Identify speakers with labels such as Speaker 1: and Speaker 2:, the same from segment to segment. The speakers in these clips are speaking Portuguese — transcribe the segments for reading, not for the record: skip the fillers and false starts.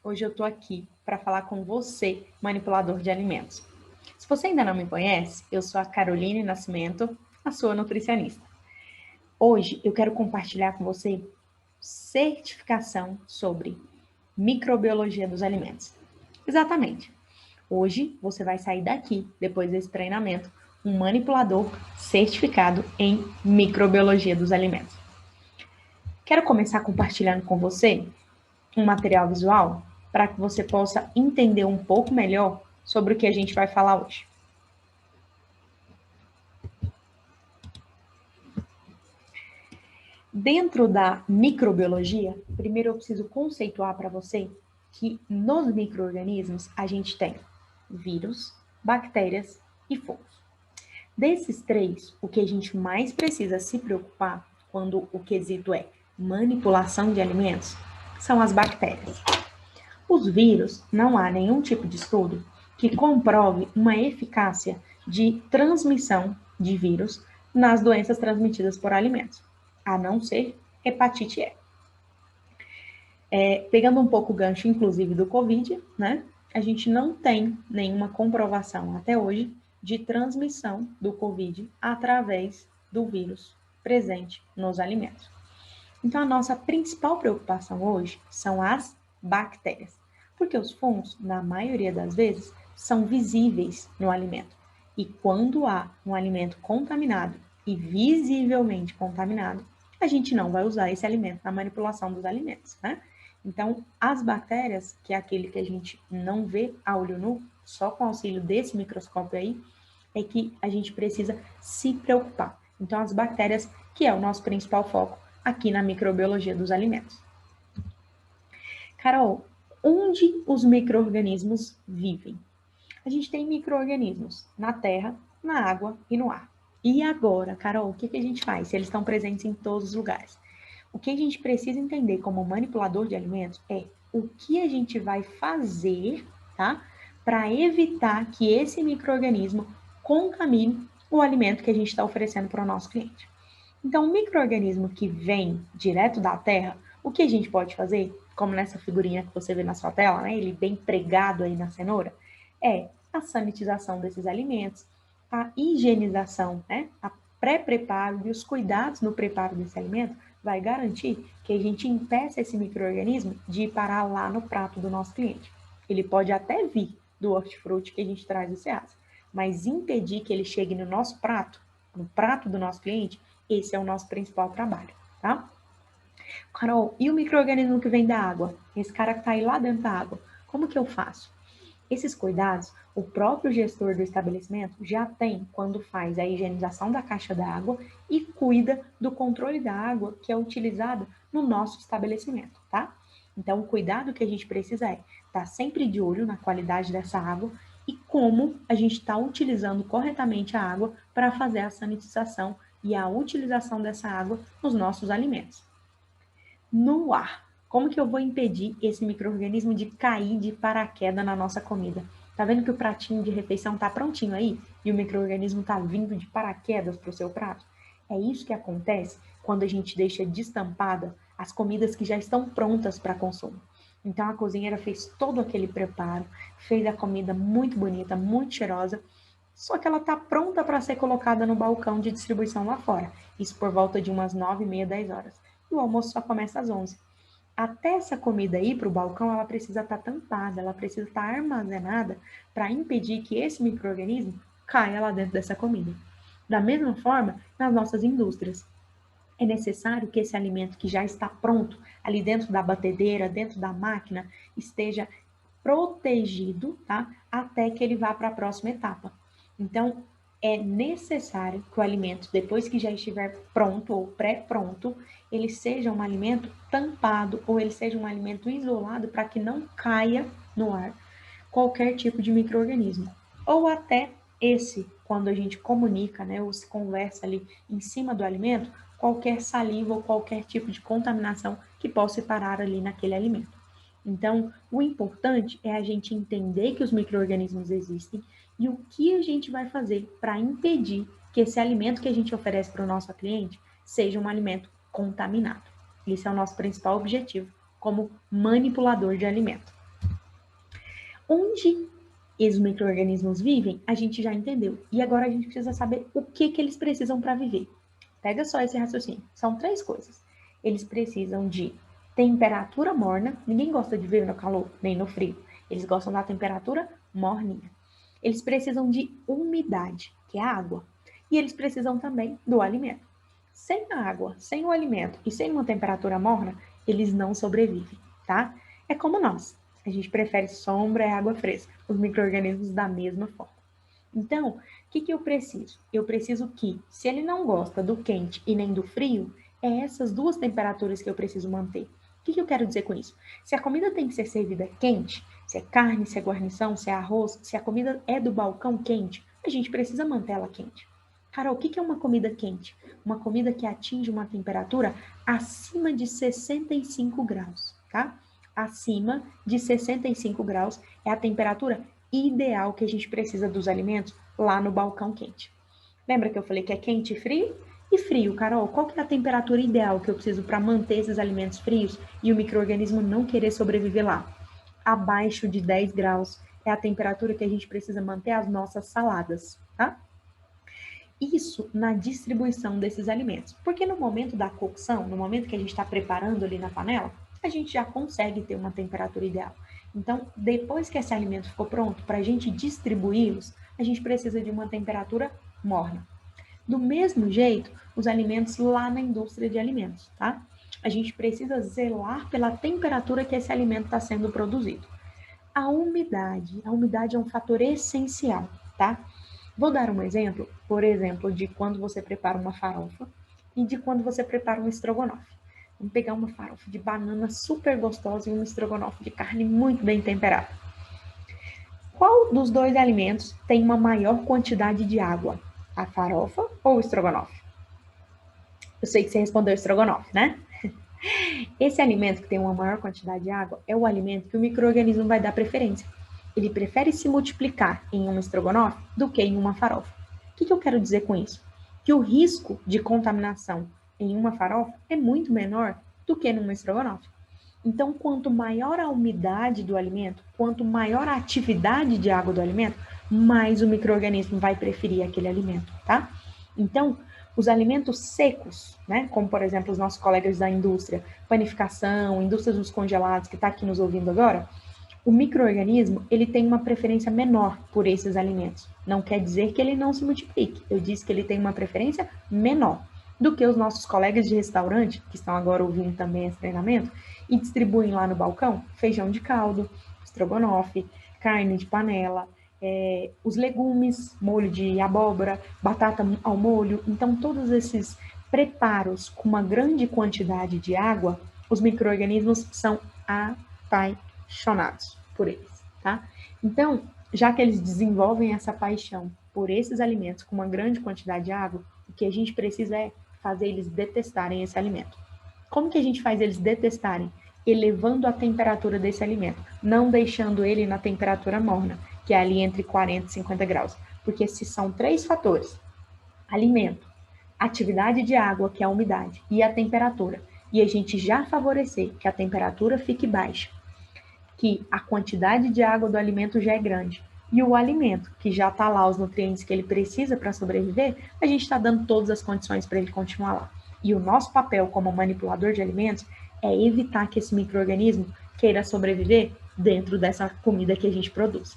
Speaker 1: Hoje eu tô aqui para falar com você, manipulador de alimentos. Se você ainda não me conhece, eu sou a Caroline Nascimento, a sua nutricionista. Hoje eu quero compartilhar com você certificação sobre microbiologia dos alimentos. Exatamente. Hoje você vai sair daqui, depois desse treinamento, um manipulador certificado em microbiologia dos alimentos. Quero começar compartilhando com você um material visual para que você possa entender um pouco melhor sobre o que a gente vai falar hoje. Dentro da microbiologia, primeiro eu preciso conceituar para você que nos micro-organismos a gente tem vírus, bactérias e fungos. Desses três, o que a gente mais precisa se preocupar quando o quesito é manipulação de alimentos são as bactérias. Os vírus, não há nenhum tipo de estudo que comprove uma eficácia de transmissão de vírus nas doenças transmitidas por alimentos, a não ser hepatite E. Pegando um pouco o gancho, inclusive, do Covid, né? A gente não tem nenhuma comprovação até hoje de transmissão do Covid através do vírus presente nos alimentos. Então, a nossa principal preocupação hoje são as bactérias, porque os fungos, na maioria das vezes, são visíveis no alimento. E quando há um alimento contaminado e visivelmente contaminado, a gente não vai usar esse alimento na manipulação dos alimentos, né? Então, as bactérias, que é aquele que a gente não vê a olho nu, só com o auxílio desse microscópio aí, é que a gente precisa se preocupar. Então, as bactérias, que é o nosso principal foco aqui na microbiologia dos alimentos. Carol, onde os micro-organismos vivem? A gente tem micro-organismos na terra, na água e no ar. E agora, Carol, o que a gente faz se eles estão presentes em todos os lugares? O que a gente precisa entender como manipulador de alimentos é o que a gente vai fazer, tá? Para evitar que esse micro-organismo contamine o alimento que a gente está oferecendo para o nosso cliente. Então, um micro-organismo que vem direto da terra, o que a gente pode fazer, como nessa figurinha que você vê na sua tela, né? Ele bem pregado aí na cenoura, é a sanitização desses alimentos, a higienização, né? A pré-preparo e os cuidados no preparo desse alimento vai garantir que a gente impeça esse micro-organismo de ir parar lá no prato do nosso cliente. Ele pode até vir do hortifruti que a gente traz do Ceasa, mas impedir que ele chegue no nosso prato, no prato do nosso cliente, esse é o nosso principal trabalho, tá? Carol, e o micro-organismo que vem da água? Esse cara que está aí lá dentro da água, como que eu faço? Esses cuidados, o próprio gestor do estabelecimento já tem quando faz a higienização da caixa d'água e cuida do controle da água que é utilizada no nosso estabelecimento, tá? Então, o cuidado que a gente precisa é estar sempre de olho na qualidade dessa água e como a gente está utilizando corretamente a água para fazer a sanitização e a utilização dessa água nos nossos alimentos. No ar, como que eu vou impedir esse micro-organismo de cair de paraquedas na nossa comida? Tá vendo que o pratinho de refeição tá prontinho aí e o micro-organismo tá vindo de paraquedas para o seu prato? É isso que acontece quando a gente deixa destampada as comidas que já estão prontas para consumo. Então a cozinheira fez todo aquele preparo, fez a comida muito bonita, muito cheirosa, só que ela está pronta para ser colocada no balcão de distribuição lá fora. Isso por volta de umas 9h30, 10 horas. E o almoço só começa às 11. Até essa comida ir para o balcão, ela precisa estar tampada, ela precisa estar armazenada para impedir que esse micro-organismo caia lá dentro dessa comida. Da mesma forma, nas nossas indústrias, é necessário que esse alimento que já está pronto, ali dentro da batedeira, dentro da máquina, esteja protegido, tá? Até que ele vá para a próxima etapa. Então, é necessário que o alimento, depois que já estiver pronto ou pré-pronto, ele seja um alimento tampado ou ele seja um alimento isolado para que não caia no ar qualquer tipo de micro-organismo. Ou até esse, quando a gente comunica, né, ou se conversa ali em cima do alimento, qualquer saliva ou qualquer tipo de contaminação que possa parar ali naquele alimento. Então, o importante é a gente entender que os micro-organismos existem e o que a gente vai fazer para impedir que esse alimento que a gente oferece para o nosso cliente seja um alimento contaminado. Esse é o nosso principal objetivo como manipulador de alimento. Onde os micro-organismos vivem, a gente já entendeu. E agora a gente precisa saber o que eles precisam para viver. Pega só esse raciocínio. São 3 coisas. Eles precisam de temperatura morna. Ninguém gosta de viver no calor, nem no frio. Eles gostam da temperatura morninha. Eles precisam de umidade, que é a água. E eles precisam também do alimento. Sem a água, sem o alimento e sem uma temperatura morna, eles não sobrevivem, tá? É como nós. A gente prefere sombra e água fresca. Os micro-organismos da mesma forma. Então, o que eu preciso? Eu preciso que, se ele não gosta do quente e nem do frio, é essas 2 temperaturas que eu preciso manter. O que eu quero dizer com isso? Se a comida tem que ser servida quente, se é carne, se é guarnição, se é arroz, se a comida é do balcão quente, a gente precisa manter ela quente. Carol, o que é uma comida quente? Uma comida que atinge uma temperatura acima de 65 graus, tá? Acima de 65 graus é a temperatura ideal que a gente precisa dos alimentos lá no balcão quente. Lembra que eu falei que é quente e frio? E frio, Carol, qual que é a temperatura ideal que eu preciso para manter esses alimentos frios e o micro-organismo não querer sobreviver lá? Abaixo de 10 graus é a temperatura que a gente precisa manter as nossas saladas, tá? Isso na distribuição desses alimentos. Porque no momento da cocção, no momento que a gente está preparando ali na panela, a gente já consegue ter uma temperatura ideal. Então, depois que esse alimento ficou pronto, para a gente distribuí-los, a gente precisa de uma temperatura morna. Do mesmo jeito, os alimentos lá na indústria de alimentos, tá? A gente precisa zelar pela temperatura que esse alimento está sendo produzido. A umidade é um fator essencial, tá? Vou dar um exemplo, por exemplo, de quando você prepara uma farofa e de quando você prepara um estrogonofe. Vamos pegar uma farofa de banana super gostosa e um estrogonofe de carne muito bem temperada. Qual dos 2 alimentos tem uma maior quantidade de água? A farofa ou o estrogonofe? Eu sei que você respondeu estrogonofe, né? Esse alimento que tem uma maior quantidade de água é o alimento que o micro-organismo vai dar preferência. Ele prefere se multiplicar em um estrogonofe do que em uma farofa. O que eu quero dizer com isso? Que o risco de contaminação em uma farofa é muito menor do que numa estrogonofe. Então, quanto maior a umidade do alimento, quanto maior a atividade de água do alimento, mais o micro-organismo vai preferir aquele alimento, tá? Então, os alimentos secos, né, como por exemplo os nossos colegas da indústria, panificação, indústria dos congelados, que está aqui nos ouvindo agora, o micro-organismo ele tem uma preferência menor por esses alimentos. Não quer dizer que ele não se multiplique. Eu disse que ele tem uma preferência menor do que os nossos colegas de restaurante, que estão agora ouvindo também esse treinamento, e distribuem lá no balcão feijão de caldo, estrogonofe, carne de panela, os legumes, molho de abóbora, batata ao molho. Então, todos esses preparos com uma grande quantidade de água, os micro-organismos são apaixonados por eles, tá? Então, já que eles desenvolvem essa paixão por esses alimentos com uma grande quantidade de água, o que a gente precisa é fazer eles detestarem esse alimento. Como que a gente faz eles detestarem? Elevando a temperatura desse alimento, não deixando ele na temperatura morna, que é ali entre 40 e 50 graus. Porque se são 3 fatores, alimento, atividade de água, que é a umidade, e a temperatura, e a gente já favorecer que a temperatura fique baixa, que a quantidade de água do alimento já é grande, e o alimento, que já está lá os nutrientes que ele precisa para sobreviver, a gente está dando todas as condições para ele continuar lá. E o nosso papel como manipulador de alimentos é evitar que esse micro-organismo queira sobreviver dentro dessa comida que a gente produz.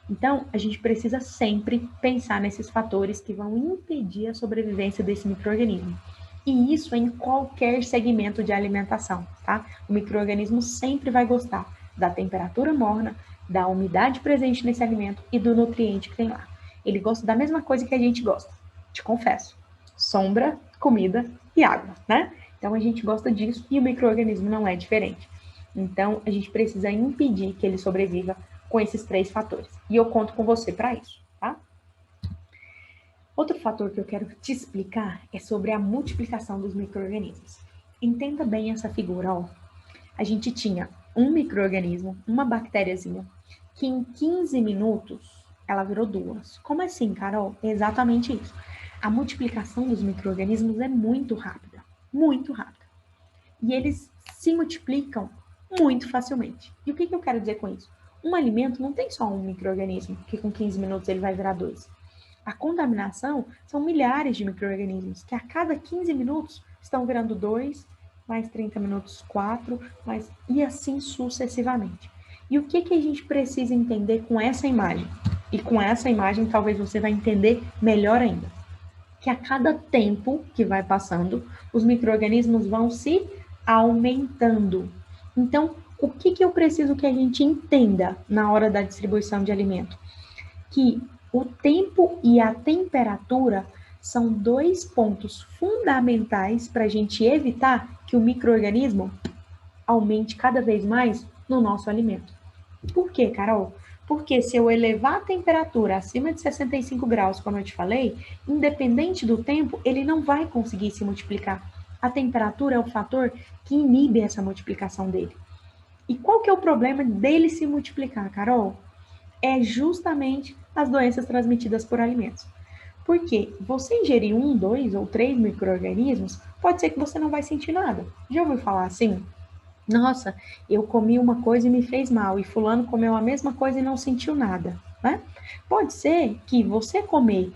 Speaker 1: Então, a gente precisa sempre pensar nesses fatores que vão impedir a sobrevivência desse micro-organismo. E isso é em qualquer segmento de alimentação, tá? O micro-organismo sempre vai gostar da temperatura morna, da umidade presente nesse alimento e do nutriente que tem lá. Ele gosta da mesma coisa que a gente gosta, te confesso. Sombra, comida e água, né? Então, a gente gosta disso e o micro-organismo não é diferente. Então, a gente precisa impedir que ele sobreviva com esses 3 fatores. E eu conto com você para isso, tá? Outro fator que eu quero te explicar é sobre a multiplicação dos micro-organismos. Entenda bem essa figura, ó. A gente tinha um micro-organismo, uma bactériazinha, que em 15 minutos ela virou 2. Como assim, Carol? É exatamente isso. A multiplicação dos micro-organismos é muito rápida, muito rápida. E eles se multiplicam muito facilmente. E o que eu quero dizer com isso? um alimento não tem só um micro-organismo, que com 15 minutos ele vai virar 2. A contaminação são milhares de micro-organismos, que a cada 15 minutos estão virando 2, mais 30 minutos 4, e assim sucessivamente. E o que a gente precisa entender com essa imagem? E com essa imagem talvez você vai entender melhor ainda. Que a cada tempo que vai passando, os micro-organismos vão se aumentando. Então, o que eu preciso que a gente entenda na hora da distribuição de alimento? Que o tempo e a temperatura são 2 pontos fundamentais para a gente evitar que o micro-organismo aumente cada vez mais no nosso alimento. Por quê, Carol? Porque se eu elevar a temperatura acima de 65 graus, como eu te falei, independente do tempo, ele não vai conseguir se multiplicar. A temperatura é o fator que inibe essa multiplicação dele. E qual que é o problema dele se multiplicar, Carol? É justamente as doenças transmitidas por alimentos. Porque você ingerir 1, 2 ou 3 micro-organismos, pode ser que você não vai sentir nada. Já ouviu falar assim? Nossa, eu comi uma coisa e me fez mal, e fulano comeu a mesma coisa e não sentiu nada, né? Pode ser que você comer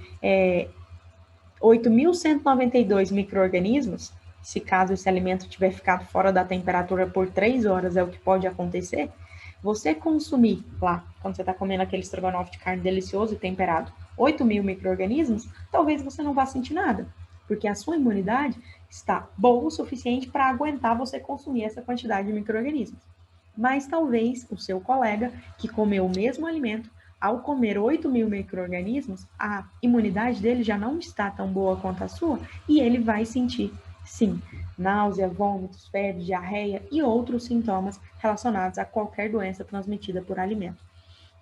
Speaker 1: 8.192 micro-organismos, se caso esse alimento tiver ficado fora da temperatura por 3 horas, é o que pode acontecer, você consumir lá, quando você está comendo aquele estrogonofe de carne delicioso e temperado, 8.000 micro-organismos, talvez você não vá sentir nada, porque a sua imunidade está boa o suficiente para aguentar você consumir essa quantidade de micro-organismos. Mas talvez o seu colega, que comeu o mesmo alimento, ao comer 8.000 micro-organismos, a imunidade dele já não está tão boa quanto a sua e ele vai sentir, sim, náusea, vômitos, febre, diarreia e outros sintomas relacionados a qualquer doença transmitida por alimento.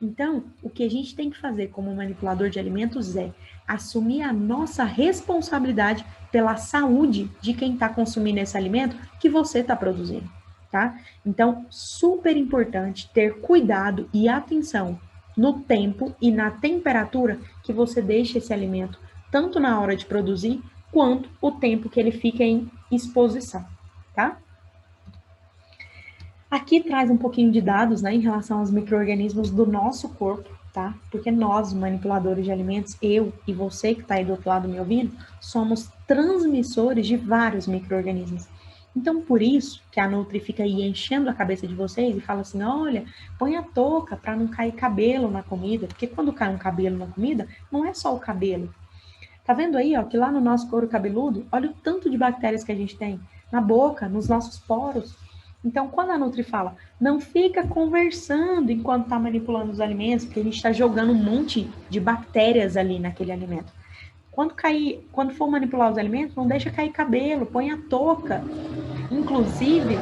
Speaker 1: Então, o que a gente tem que fazer como manipulador de alimentos é assumir a nossa responsabilidade pela saúde de quem está consumindo esse alimento que você está produzindo, tá? Então, super importante ter cuidado e atenção no tempo e na temperatura que você deixa esse alimento, tanto na hora de produzir, quanto o tempo que ele fica em exposição, tá? Aqui traz um pouquinho de dados, né, em relação aos micro-organismos do nosso corpo, tá? Porque nós, manipuladores de alimentos, eu e você que está aí do outro lado me ouvindo, somos transmissores de vários micro-organismos. Então, por isso que a Nutri fica aí enchendo a cabeça de vocês e fala assim, olha, põe a touca para não cair cabelo na comida, porque quando cai um cabelo na comida, não é só o cabelo. Tá vendo aí, ó, que lá no nosso couro cabeludo, olha o tanto de bactérias que a gente tem na boca, nos nossos poros. Então, quando a Nutri fala, não fica conversando enquanto está manipulando os alimentos, porque a gente está jogando um monte de bactérias ali naquele alimento. Quando for manipular os alimentos, não deixa cair cabelo, põe a touca, inclusive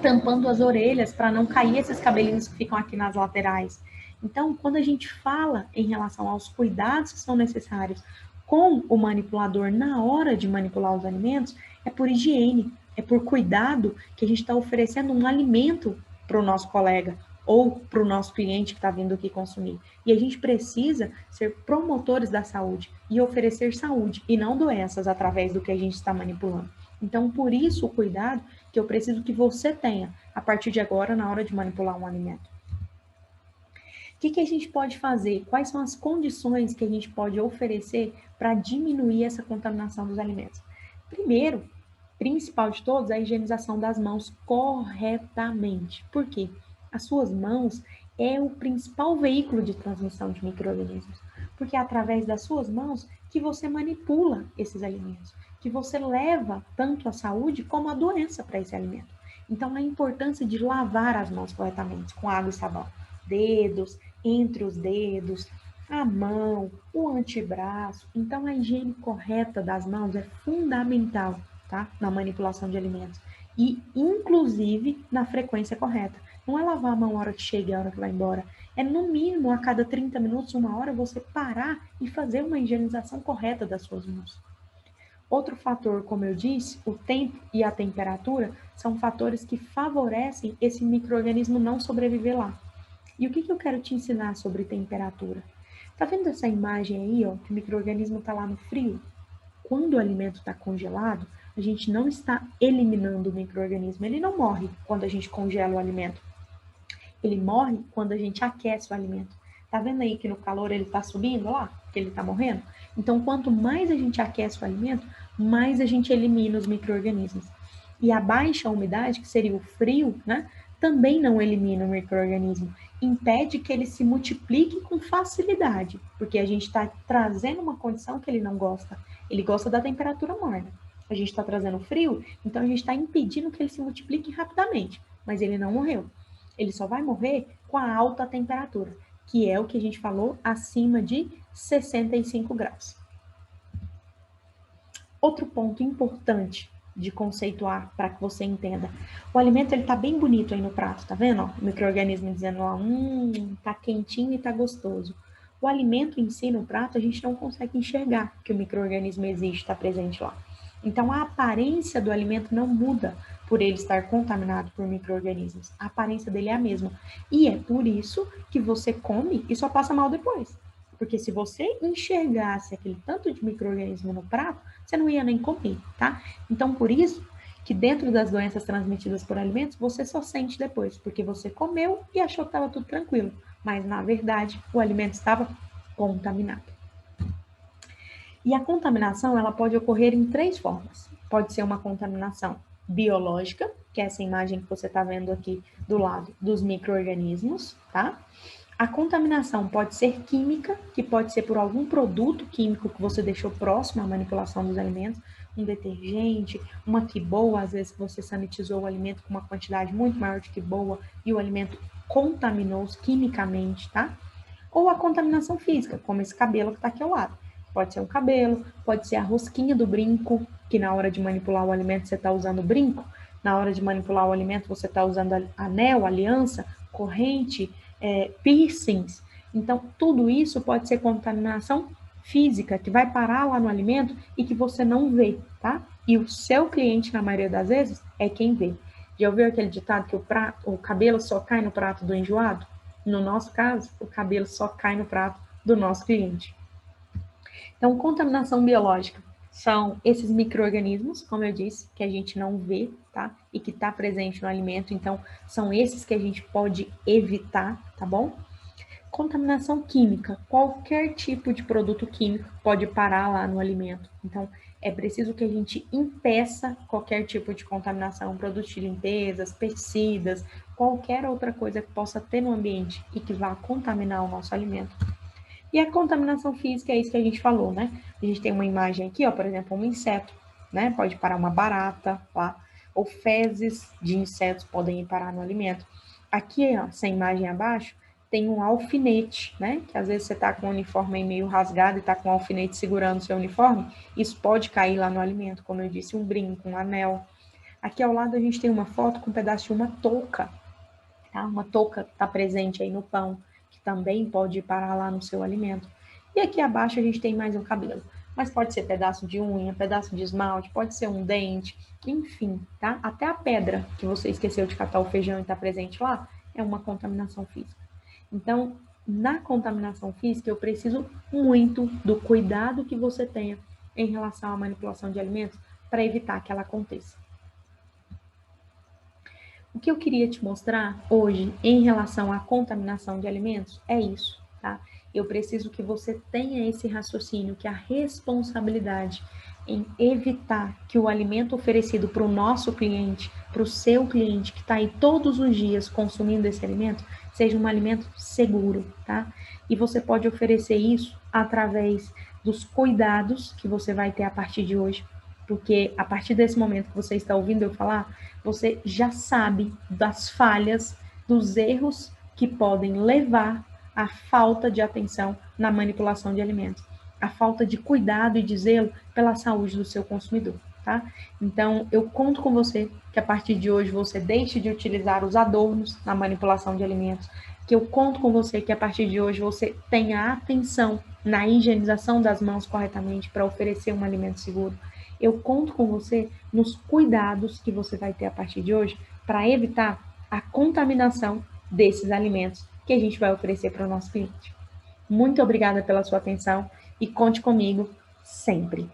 Speaker 1: tampando as orelhas para não cair esses cabelinhos que ficam aqui nas laterais. Então, quando a gente fala em relação aos cuidados que são necessários com o manipulador na hora de manipular os alimentos, é por higiene, é por cuidado que a gente está oferecendo um alimento para o nosso colega ou para o nosso cliente que está vindo aqui consumir. E a gente precisa ser promotores da saúde e oferecer saúde e não doenças através do que a gente está manipulando. Então, por isso o cuidado que eu preciso que você tenha a partir de agora na hora de manipular um alimento. O que a gente pode fazer? Quais são as condições que a gente pode oferecer para diminuir essa contaminação dos alimentos? Primeiro, principal de todos, é a higienização das mãos corretamente. Por quê? As suas mãos é o principal veículo de transmissão de micro-organismos, porque é através das suas mãos que você manipula esses alimentos, que você leva tanto a saúde como a doença para esse alimento. Então, a importância de lavar as mãos corretamente, com água e sabão. Dedos, entre os dedos, a mão, o antebraço. Então, a higiene correta das mãos é fundamental, tá? Na manipulação de alimentos. E, inclusive, na frequência correta. Não é lavar a mão a hora que chega e a hora que vai embora. É, no mínimo, a cada 30 minutos, 1 hora, você parar e fazer uma higienização correta das suas mãos. Outro fator, como eu disse, o tempo e a temperatura são fatores que favorecem esse micro-organismo não sobreviver lá. E o que eu quero te ensinar sobre temperatura? Tá vendo essa imagem aí, ó, que o micro-organismo está lá no frio? Quando o alimento está congelado, a gente não está eliminando o micro-organismo. Ele não morre quando a gente congela o alimento. Ele morre quando a gente aquece o alimento. Tá vendo aí que no calor ele tá subindo lá? Que ele tá morrendo? Então, quanto mais a gente aquece o alimento, mais a gente elimina os micro-organismos. E a baixa umidade, que seria o frio, né? Também não elimina o micro-organismo. Impede que ele se multiplique com facilidade, porque a gente está trazendo uma condição que ele não gosta. Ele gosta da temperatura morna. A gente está trazendo frio, então a gente está impedindo que ele se multiplique rapidamente. Mas ele não morreu. Ele só vai morrer com a alta temperatura, que é o que a gente falou, acima de 65 graus. Outro ponto importante de conceituar para que você entenda. O alimento ele tá bem bonito aí no prato, tá vendo? Ó, o micro-organismo dizendo, ó, tá quentinho e tá gostoso. O alimento em si no prato a gente não consegue enxergar que o micro-organismo existe, está presente lá. Então a aparência do alimento não muda por ele estar contaminado por micro-organismos. A aparência dele é a mesma. E é por isso que você come e só passa mal depois. Porque se você enxergasse aquele tanto de micro-organismo no prato, você não ia nem comer, tá? Então, por isso que dentro das doenças transmitidas por alimentos, você só sente depois, porque você comeu e achou que estava tudo tranquilo. Mas, na verdade, o alimento estava contaminado. E a contaminação, ela pode ocorrer em 3 formas. Pode ser uma contaminação biológica, que é essa imagem que você está vendo aqui do lado dos micro-organismos, tá? A contaminação pode ser química, que pode ser por algum produto químico que você deixou próximo à manipulação dos alimentos, um detergente, uma quiboa, às vezes você sanitizou o alimento com uma quantidade muito maior de quiboa e o alimento contaminou-se quimicamente, tá? Ou a contaminação física, como esse cabelo que está aqui ao lado. Pode ser um cabelo, pode ser a rosquinha do brinco, que na hora de manipular o alimento você está usando o brinco, na hora de manipular o alimento você está usando anel, aliança, corrente, piercings. Então, tudo isso pode ser contaminação física, que vai parar lá no alimento e que você não vê, tá? E o seu cliente, na maioria das vezes, é quem vê. Já ouviu aquele ditado que o cabelo só cai no prato do enjoado? No nosso caso, o cabelo só cai no prato do nosso cliente. Então, contaminação biológica são esses micro-organismos, como eu disse, que a gente não vê, tá? E que está presente no alimento. Então, são esses que a gente pode evitar, tá bom? Contaminação química. Qualquer tipo de produto químico pode parar lá no alimento. Então, é preciso que a gente impeça qualquer tipo de contaminação, produtos de limpeza, pesticidas, qualquer outra coisa que possa ter no ambiente e que vá contaminar o nosso alimento. E a contaminação física é isso que a gente falou, né? A gente tem uma imagem aqui, ó, por exemplo, um inseto, né? Pode parar uma barata lá, ou fezes de insetos podem parar no alimento. Aqui, ó, essa imagem abaixo, tem um alfinete, né? Que às vezes você tá com o uniforme meio rasgado e tá com o alfinete segurando o seu uniforme, isso pode cair lá no alimento, como eu disse, um brinco, um anel. Aqui ao lado a gente tem uma foto com um pedaço de uma touca, tá? Uma touca que tá presente aí no pão, que também pode parar lá no seu alimento. E aqui abaixo a gente tem mais um cabelo. Mas pode ser pedaço de unha, pedaço de esmalte, pode ser um dente, enfim, tá? Até a pedra que você esqueceu de catar o feijão e está presente lá, é uma contaminação física. Então, na contaminação física, eu preciso muito do cuidado que você tenha em relação à manipulação de alimentos para evitar que ela aconteça. O que eu queria te mostrar hoje em relação à contaminação de alimentos é isso, tá? Eu preciso que você tenha esse raciocínio, que a responsabilidade em evitar que o alimento oferecido para o nosso cliente, para o seu cliente que está aí todos os dias consumindo esse alimento, seja um alimento seguro, tá? E você pode oferecer isso através dos cuidados que você vai ter a partir de hoje, porque a partir desse momento que você está ouvindo eu falar, você já sabe das falhas, dos erros que podem levar à falta de atenção na manipulação de alimentos, a falta de cuidado e de zelo pela saúde do seu consumidor, tá? Então, eu conto com você que a partir de hoje você deixe de utilizar os adornos na manipulação de alimentos, que eu conto com você que a partir de hoje você tenha atenção na higienização das mãos corretamente para oferecer um alimento seguro. Eu conto com você nos cuidados que você vai ter a partir de hoje para evitar a contaminação desses alimentos que a gente vai oferecer para o nosso cliente. Muito obrigada pela sua atenção e conte comigo sempre.